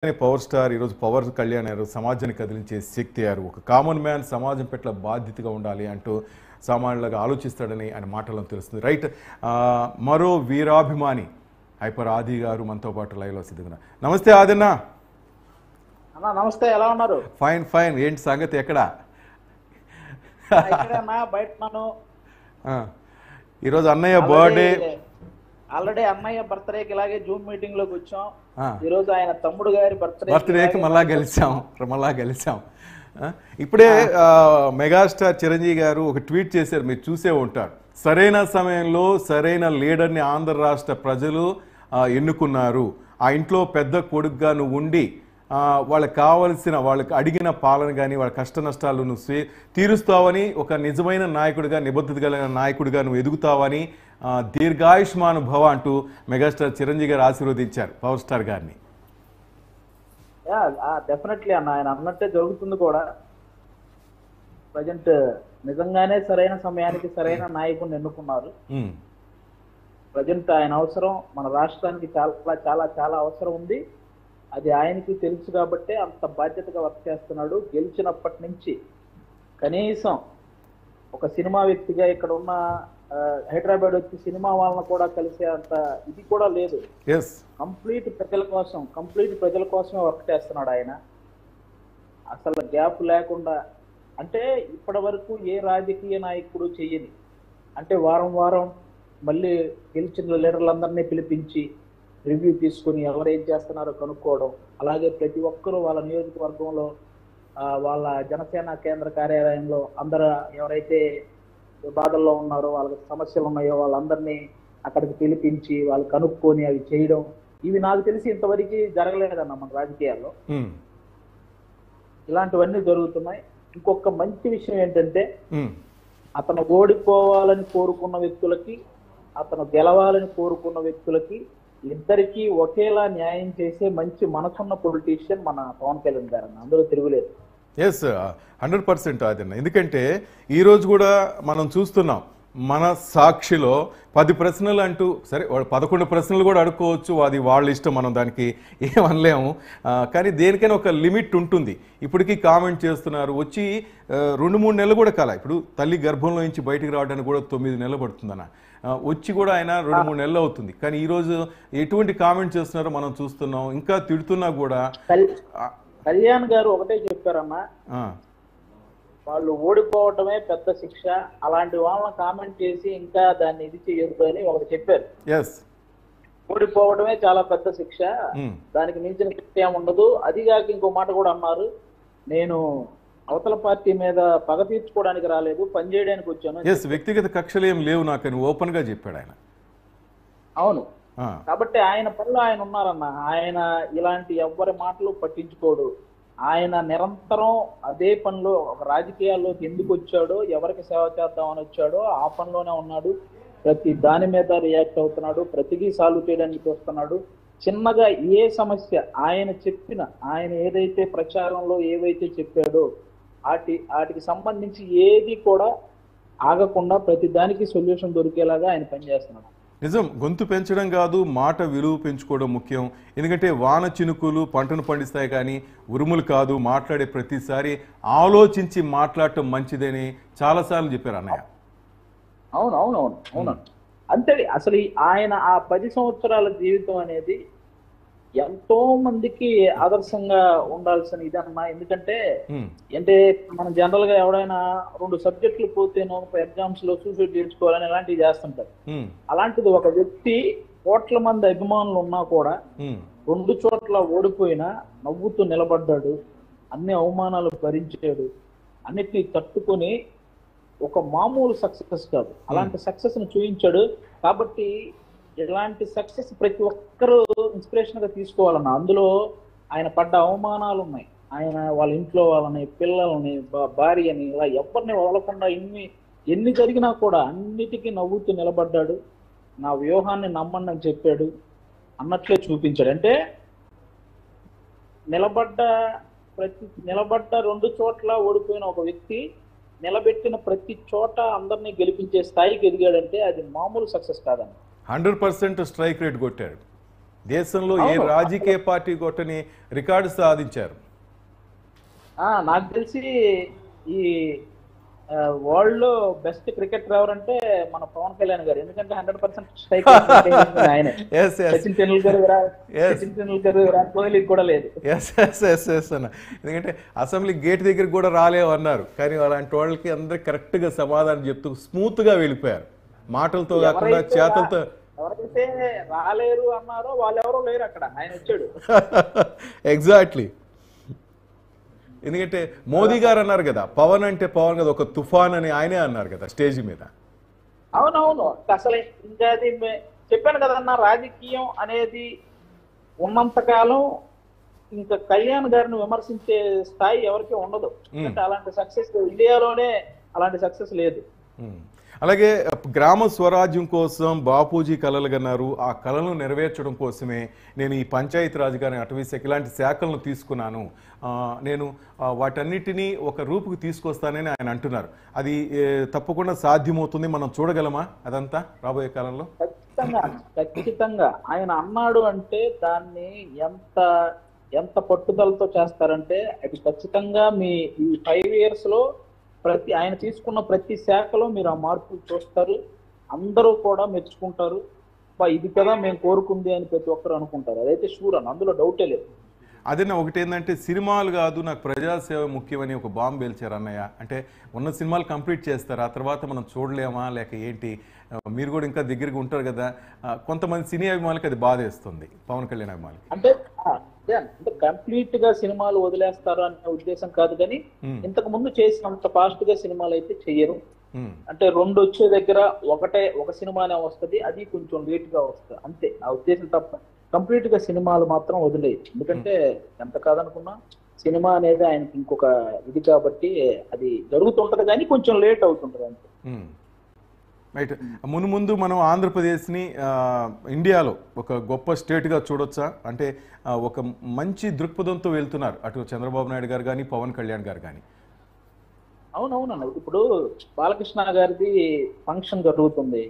Power star ఈరోజు power Kalyan గారు సమాజాన్ని కదిలించే శక్తి గారు ఒక కామన్ మ్యాన్ సమాజం పట్ల బాధ్యతగా ఉండాలి అంటూ సామాన్యులుగా ఆలోచిస్తాడని ఆయన మాటలను తెలుస్తుంది. రైట్, మరో వీరాభిమాని హైపర్ ఆది గారు మనతో పాటు లైవ్లో సిద్ధంగా. నమస్తే ఆదిన్న. నమస్తే, ఎలా ఉన్నారు? Fine fine. ఏంటి సంగతి? ఎక్కడ? ఈరోజు అన్నయ్య బర్త్డే. ఆల్రెడీ అన్నయ్య బర్త్డేకి ఇలాగే జూమ్ మీటింగ్ లోకి వచ్చాం. ఈ రోజు ఆయన తమ్ముడు గారి బర్త్డేకి మళ్ళా గెలిచాం. ఇప్పుడే మెగాస్టార్ చిరంజీవి గారు ఒక ట్వీట్ చేశారు, మీరు చూసే ఉంటారు. సరైన సమయంలో సరైన లీడర్ని ఆంధ్ర రాష్ట్ర ప్రజలు ఎన్నుకున్నారు. ఆ ఇంట్లో పెద్ద కొడుకుగా నువ్వు ఉండి వాళ్ళకి కావలసిన, వాళ్ళకి అడిగిన పాలన కానీ వాళ్ళ కష్ట నష్టాలు నువ్వు తీరుస్తావని, ఒక నిజమైన నాయకుడిగా, నిబద్ధత కలిగిన నాయకుడిగా నువ్వు ఎదుగుతావని, దీర్ఘాయుష్మాను భవ అంటూ మెగాస్టార్ చిరంజీవి గారు ఆశీర్వదించారు పవర్ స్టార్ గారిని. డెఫినెట్లీ అన్న, ఆయన అన్నట్టే జరుగుతుంది కూడా. ప్రజెంట్ నిజంగానే సరైన సమయానికి సరైన నాయకుడిని ఎన్నుకున్నారు. ప్రజెంట్ ఆయన అవసరం మన రాష్ట్రానికి చాలా చాలా చాలా అవసరం ఉంది. అది ఆయనకి తెలుసు కాబట్టే అంత బాధ్యతగా వర్క్ చేస్తున్నాడు. గెలిచినప్పటి నుంచి కనీసం ఒక సినిమా వ్యక్తిగా ఇక్కడ ఉన్న హైదరాబాద్ వచ్చి సినిమా వాళ్ళని కూడా కలిసే అంత ఇది కూడా లేదు. కంప్లీట్ ప్రజల కోసమే వర్క్ చేస్తున్నాడు ఆయన. అసలు గ్యాప్ లేకుండా, అంటే ఇప్పటి వరకు ఏ రాజకీయ నాయకుడు చెయ్యని, అంటే వారం వారం మళ్ళీ గెలిచిన లీడర్లందరినీ పిలిపించి రివ్యూ తీసుకుని ఎవరేం చేస్తున్నారో కనుక్కోవడం, అలాగే ప్రతి ఒక్కరూ వాళ్ళ నియోజకవర్గంలో వాళ్ళ జనసేన కేంద్ర కార్యాలయంలో అందరూ ఎవరైతే బాధల్లో ఉన్నారో, వాళ్ళకి సమస్యలు ఉన్నాయో వాళ్ళందరినీ అక్కడికి పిలిపించి వాళ్ళు కనుక్కొని అవి చేయడం, ఇవి నాకు తెలిసి ఇంతవరకు జరగలేదన్న మన రాజకీయాల్లో. ఇలాంటివన్నీ జరుగుతున్నాయి. ఇంకొక మంచి విషయం ఏంటంటే, అతను ఓడిపోవాలని కోరుకున్న వ్యక్తులకి, అతను గెలవాలని కోరుకున్న వ్యక్తులకి ఇద్దరికి ఒకేలా న్యాయం చేసే మంచి మనసున్న పొలిటీషియన్ మన పవన్ కళ్యాణ్ గారు, అందులో తిరుగులేదు. 100% అదన్న. ఎందుకంటే ఈరోజు కూడా మనం చూస్తున్నాం, మన సాక్షిలో 10 ప్రశ్నలు అంటూ, సరే 11 ప్రశ్నలు కూడా అడుక్కోవచ్చు, అది వాళ్ళ ఇష్టం, మనం దానికి ఏమనలేము. కానీ దేనికైనా ఒక లిమిట్ ఉంటుంది. ఇప్పటికీ కామెంట్ చేస్తున్నారు, వచ్చి 2-3 నెలలు కూడా కాల. ఇప్పుడు తల్లి గర్భంలో నుంచి బయటికి రావడానికి కూడా 9 నెలలు పడుతుందన్న. వచ్చి కూడా ఆయన 2-3 నెలలు అవుతుంది. కానీ ఈరోజు ఎటువంటి కామెంట్ చేస్తున్నారో మనం చూస్తున్నాం. ఇంకా తిడుతున్నా కూడా కళ్యాణ్ గారు ఒకటే చెప్పారమ్మా, వాళ్ళు ఓడిపోవటమే పెద్ద శిక్ష, అలాంటి వాళ్ళని కామెంట్ చేసి ఇంకా దాన్ని ఇది చేయొద్దు అని ఒకటి చెప్పారు. ఓడిపోవడమే చాలా పెద్ద శిక్ష, దానికి మించిన శిక్ష ఏముండదు. అదిగాక ఇంకో మాట కూడా అన్నారు, నేను అవతల పార్టీ మీద పగ తీర్చుకోవడానికి రాలేదు, పనిచేయడానికి వచ్చాను. వ్యక్తిగత కక్షలు ఏం లేవు నాకు ఓపెన్ గా చెప్పాడు ఆయన. అవును, కాబట్టి ఆయన పనిలో ఆయన ఉన్నారన్న. ఆయన ఇలాంటి ఎవ్వరి మాటలు పట్టించుకోడు. ఆయన నిరంతరం అదే పనిలో, ఒక రాజకీయాల్లోకి ఎందుకు వచ్చాడో, ఎవరికి సేవ చేద్దామని వచ్చాడో ఆ పనిలోనే ఉన్నాడు. ప్రతి దాని మీద రియాక్ట్ అవుతున్నాడు, ప్రతిదీ సాల్వ్ చేయడానికి వస్తున్నాడు. చిన్నగా ఏ సమస్య ఆయన ఏదైతే ప్రచారంలో ఏవైతే చెప్పాడో వాటికి సంబంధించి ఏది కూడా ఆగకుండా ప్రతి దానికి సొల్యూషన్ దొరికేలాగా ఆయన పనిచేస్తున్నాడు. నిజం, గొంతు పెంచడం కాదు, మాట విలువ పెంచుకోవడం ముఖ్యం. ఎందుకంటే వాన చినుకులు పంటను పండిస్తాయి కానీ ఉరుములు కాదు. మాట్లాడే ప్రతిసారి ఆలోచించి మాట్లాడటం మంచిదని చాలాసార్లు చెప్పారు అన్నయ్య. అవును. అంతే. అసలు ఆయన ఆ 10 సంవత్సరాల జీవితం అనేది ఎంతో మందికి ఆదర్శంగా ఉండాల్సిన ఇదన్నా. ఎందుకంటే మనం జనరల్ గా ఎవడైనా 2 సబ్జెక్టులు పోతేనో ఎగ్జామ్స్ లో సూసైడ్ చేసుకోవాలని ఇలాంటివి చేస్తుంటారు. అలాంటిది ఒక వ్యక్తి కోట్ల మంది అభిమానులు ఉన్నా కూడా 2 చోట్ల ఓడిపోయినా నవ్వుతూ నిలబడ్డాడు, అన్ని అవమానాలు భరించాడు, అన్నిటినీ తట్టుకొని ఒక మామూలు సక్సెస్ కాదు, అలాంటి సక్సెస్ ని చూపించాడు. కాబట్టి ఇలాంటి సక్సెస్ ప్రతి ఒక్కరూ ఇన్స్పిరేషన్ గా తీసుకోవాలన్న. అందులో ఆయన పడ్డ అవమానాలు ఉన్నాయి, ఆయన వాళ్ళ ఇంట్లో వాళ్ళని, పిల్లల్ని, భార్యని, ఇలా ఎవరిని వదలకుండా ఎన్ని జరిగినా కూడా అన్నిటికీ నవ్వుతూ నిలబడ్డాడు. నా వ్యూహాన్ని నమ్మండి అని చెప్పాడు, అన్నట్లే చూపించాడు. అంటే నిలబడ్డ 2 చోట్ల ఓడిపోయిన ఒక వ్యక్తి నిలబెట్టిన ప్రతి చోట అందరినీ గెలిపించే స్థాయికి ఎదిగాడంటే అది మామూలు సక్సెస్ కాదండి. 100% స్ట్రైక్ రేట్ కొట్టాడు. దేశంలో ఏ అవును. రాజకీయ పార్టీ కొట్టని రికార్డు సాధించారు. నాకు తెలిసి ఈ వరల్డ్ లో బెస్ట్ క్రికెటర్ ఎవరంటే మన పవన్ కళ్యాణ్ గారు. ఎందుకంటే 100% స్ట్రైక్ ఆయనే. Yes yes Sachin Tendulkar Yes. Sachin Tendulkar Virat Kohli కూడా లేదు. ఎస్ ఎస్ ఎస్ ఎస్ అన్న. ఎందుకంటే అసెంబ్లీ గేట్ దగ్గరికి కూడా రాలేవు అన్నారు, కానీ అలాంటి వాళ్ళకి అందరికి కరెక్ట్గా సమాధానం చెప్తూ స్మూత్గా వెళ్ళిపోయారు, మాటలతో కాకుండా ఎవరైతే చేతలతో. ఎవరైతే రాలేరు అన్నారో వాళ్ళు ఎవరో లేరు అక్కడ, ఆయన వచ్చాడు. ఎగ్జాక్ట్లీ. ఎందుకంటే మోదీ గారు అన్నారు కదా, పవన్ అంటే పవన్ కదా, ఒక తుఫాన్ అని ఆయనే అన్నారు కదా స్టేజ్ మీద. అవునవును. అసలు ఇంకా అది చెప్పాను కదన్నా, రాజకీయం అనేది ఉన్నంతకాలం ఇంకా కళ్యాణ్ గారిని విమర్శించే స్థాయి ఎవరికి ఉండదు. అంటే అలాంటి సక్సెస్ ఇండియాలోనే అలాంటి సక్సెస్ లేదు. అలాగే గ్రామ స్వరాజ్యం కోసం బాపూజీ కలలు కన్నారు. ఆ కళలను నెరవేర్చడం కోసమే నేను ఈ పంచాయతీ రాజ్ గారి, అటవీ శాఖ ఇలాంటి శాఖలను తీసుకున్నాను, నేను వాటన్నిటినీ ఒక రూపుకి తీసుకొస్తానని ఆయన అంటున్నారు. అది తప్పకుండా సాధ్యమవుతుంది, మనం చూడగలమా అదంతా రాబోయే కాలంలో? ఖచ్చితంగా ఖచ్చితంగా. ఆయన అన్నాడు అంటే దాన్ని ఎంత ఎంత పట్టుదలతో చేస్తారంటే అది ఖచ్చితంగా మీ ఈ 5 years లో ఆయన తీసుకున్న ప్రతి శాఖలో మీరు ఆ మార్పులు చూస్తారు. అందరూ కూడా మెచ్చుకుంటారు. ఇది కదా మేము కోరుకుంది అని ప్రతి ఒక్కరు అనుకుంటారు. అదైతే షూర్ అని, అందులో డౌటే లేదు. అదే ఒకటి ఏంటంటే, సినిమాలు కాదు నాకు ప్రజాసేవ ముఖ్యమని ఒక బాంబు పేల్చారు అన్నయ్య. అంటే ఉన్న సినిమాలు కంప్లీట్ చేస్తారు, ఆ తర్వాత మనం చూడలేమా లేక ఏంటి? మీరు కూడా ఇంకా దగ్గరికి ఉంటారు కదా, కొంతమంది సినీ అభిమానులకి అది బాధేస్తుంది, పవన్ కళ్యాణ్ అభిమానులకి. అంటే కంప్లీట్ గా సినిమాలు వదిలేస్తారు అనే ఉద్దేశం కాదు, కానీ ఇంతకు ముందు చేసినంత ఫాస్ట్ గా సినిమాలు అయితే చెయ్యరు. అంటే 2 వచ్చే దగ్గర ఒక సినిమానే వస్తుంది, అది కొంచెం లేట్ గా వస్తుంది అంతే, ఆ ఉద్దేశం తప్ప కంప్లీట్ గా సినిమాలు మాత్రం వదిలేదు. ఎందుకంటే ఎంత కాదనుకున్నా సినిమా అనేది ఆయనకి ఇంకొక ఇది కాబట్టి అది జరుగుతుంటది, కానీ కొంచెం లేట్ అవుతుంటది అంతే. రైట్. ముందు మనం ఆంధ్రప్రదేశ్ని ఇండియాలో ఒక గొప్ప స్టేట్గా చూడొచ్చా? అంటే ఒక మంచి దృక్పథంతో వెళ్తున్నారు అటు చంద్రబాబు నాయుడు గారు కానీ పవన్ కళ్యాణ్ గారు కానీ. అవునవునన్న, ఇప్పుడు బాలకృష్ణ గారిది ఫంక్షన్ జరుగుతుంది,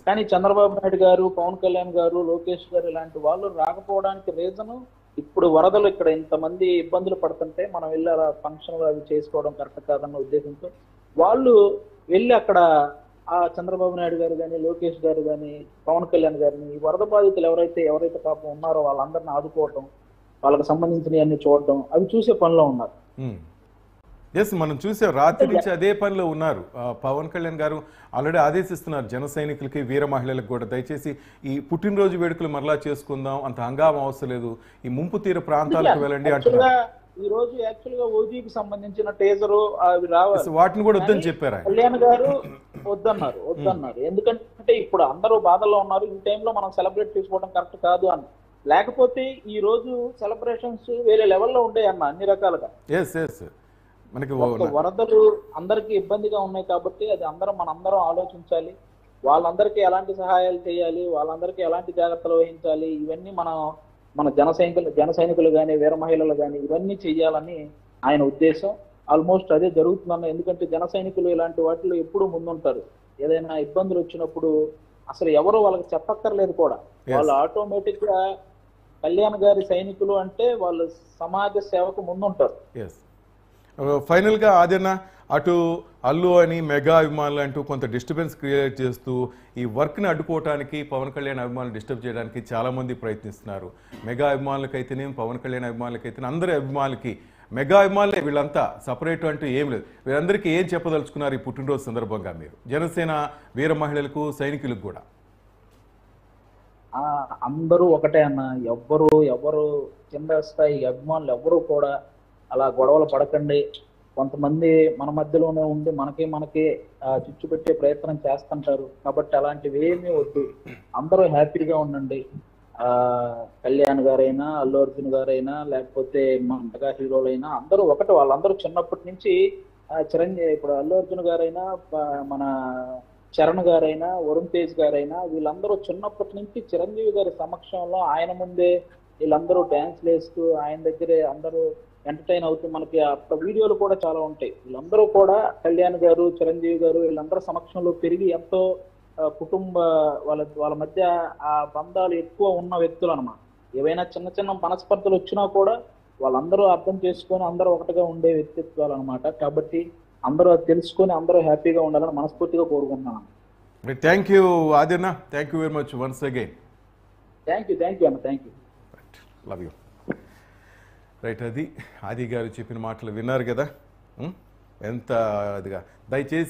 కానీ చంద్రబాబు నాయుడు గారు, పవన్ కళ్యాణ్ గారు, లోకేష్ గారు ఇలాంటి వాళ్ళు రాకపోవడానికి రీజన్ ఇప్పుడు వరదలు ఇక్కడ ఇంతమంది ఇబ్బందులు పడుతుంటే మనం వెళ్ళి అలా ఫంక్షన్లు అవి చేసుకోవడం కరెక్ట్ కాదన్న ఉద్దేశంతో వాళ్ళు వెళ్ళి అక్కడ ఆ చంద్రబాబు నాయుడు గారు కానీ, లోకేష్ గారు కానీ, పవన్ కళ్యాణ్ గారిని ఈ వరద బాధితులు ఎవరైతే పాపం ఉన్నారో వాళ్ళందరినీ ఆదుకోవటం, వాళ్ళకి సంబంధించినవి అన్ని చూడటం, అవి చూసే పనిలో ఉన్నారు. ఎస్, మనం చూసాం, రాత్రి నుంచి అదే పనిలో ఉన్నారు. పవన్ కళ్యాణ్ గారు ఆల్రెడీ ఆదేశిస్తున్నారు జన సైనికులకి, వీర మహిళలకు కూడా, దయచేసి ఈ పుట్టినరోజు వేడుకలు మరలా చేసుకుందాం, అంత హంగామా అవసరం లేదు, ఈ ముంపు తీర ప్రాంతాలకు వెళ్ళండి అంటున్నారు. ఈ రోజు యాక్చువల్ గా ఓజీకి సంబంధించిన టేజరు అవి రావాలి, వాటిని కూడా వద్దని చెప్పారు. కళ్యాణ్ గారు వద్దన్నారు. ఎందుకంటే ఇప్పుడు అందరూ బాధల్లో ఉన్నారు, ఈ టైంలో మనం సెలబ్రేట్ చేసుకోవడం కరెక్ట్ కాదు అని. లేకపోతే ఈ రోజు సెలబ్రేషన్స్ వేరే లెవెల్లో ఉంటాయి అన్న, అన్ని రకాలుగా. మనకి వరదలు అందరికీ ఇబ్బందిగా ఉన్నాయి కాబట్టి అది మనందరం ఆలోచించాలి. వాళ్ళందరికీ ఎలాంటి సహాయాలు చేయాలి, వాళ్ళందరికీ ఎలాంటి జాగ్రత్తలు వహించాలి, ఇవన్నీ మన జన సైనికులు కానీ, వీర మహిళలు కానీ ఇవన్నీ చెయ్యాలని ఆయన ఉద్దేశం. ఆల్మోస్ట్ అదే జరుగుతుందన్న. ఎందుకంటే జన సైనికులు ఇలాంటి వాటిలో ఎప్పుడు ముందుంటారు. ఏదైనా ఇబ్బందులు వచ్చినప్పుడు అసలు ఎవరు వాళ్ళకి చెప్పక్కర్లేదు కూడా, వాళ్ళు ఆటోమేటిక్ గా కళ్యాణ్ గారి సైనికులు అంటే వాళ్ళు సమాజ సేవకు ముందుంటారు. ఫైనల్గా ఆదరణ అటు అల్లు అని మెగా అభిమానులు అంటూ కొంత డిస్టర్బెన్స్ క్రియేట్ చేస్తూ ఈ వర్క్ని అడ్డుకోవడానికి, పవన్ కళ్యాణ్ అభిమానులు డిస్టర్బ్ చేయడానికి చాలామంది ప్రయత్నిస్తున్నారు. మెగా అభిమానులకైతేనే, పవన్ కళ్యాణ్ అభిమానులకైతేనే, అందరి అభిమానులకి, మెగా అభిమానులే వీళ్ళంతా, సపరేట్ అంటూ ఏం లేదు. వీళ్ళందరికీ ఏం చెప్పదలుచుకున్నారు ఈ పుట్టినరోజు సందర్భంగా మీరు, జనసేన వీర మహిళలకు, సైనికులకు కూడా? అందరూ ఒకటే అన్న, ఎవరు కింద స్థాయి అభిమానులు ఎవరు కూడా అలా గొడవలు పడకండి. కొంతమంది మన మధ్యలోనే ఉండి మనకి చిచ్చు పెట్టే ప్రయత్నం చేస్తుంటారు, కాబట్టి అలాంటివి ఏమీ వద్దు. అందరూ హ్యాపీగా ఉండండి. కళ్యాణ్ గారైనా, అల్లు అర్జున్ గారైనా, లేకపోతే మన మెగా హీరోలైనా అందరూ ఒకటి. వాళ్ళందరూ చిన్నప్పటి నుంచి చిరంజీవి, ఇప్పుడు అల్లు అర్జున్ గారైనా, మన చరణ్ గారైనా, వరుణ్ తేజ్ గారైనా, వీళ్ళందరూ చిన్నప్పటి నుంచి చిరంజీవి గారి సమక్షంలో ఆయన ముందే వీళ్ళందరూ డ్యాన్స్లు వేస్తూ ఆయన దగ్గరే అందరూ ఎంటర్టైన్ అవుతూ, మనకి అక్కడ వీడియోలు కూడా చాలా ఉంటాయి. వీళ్ళందరూ కూడా కళ్యాణ్ గారు, చిరంజీవి గారు వీళ్ళందరూ సమక్షంలో పెరిగి ఎంతో కుటుంబ వాళ్ళ మధ్య ఆ బంధాలు ఎక్కువ ఉన్న వ్యక్తులు అన్నమాట. ఏవైనా చిన్న చిన్న మనస్పర్ధలు వచ్చినా కూడా వాళ్ళందరూ అర్థం చేసుకొని అందరూ ఒకటిగా ఉండే వ్యక్తిత్వాలు అనమాట. కాబట్టి అందరూ అది తెలుసుకొని అందరూ హ్యాపీగా ఉండాలని మనస్ఫూర్తిగా కోరుకుంటున్నాను. థ్యాంక్ యూ ఆదిన్న, thank you very much once again. Thank you అన్న, thank you. Love you. Right, అది ఆది గారు చెప్పిన మాటలు విన్నారు కదా. ఎంత అదిగా దయచేసి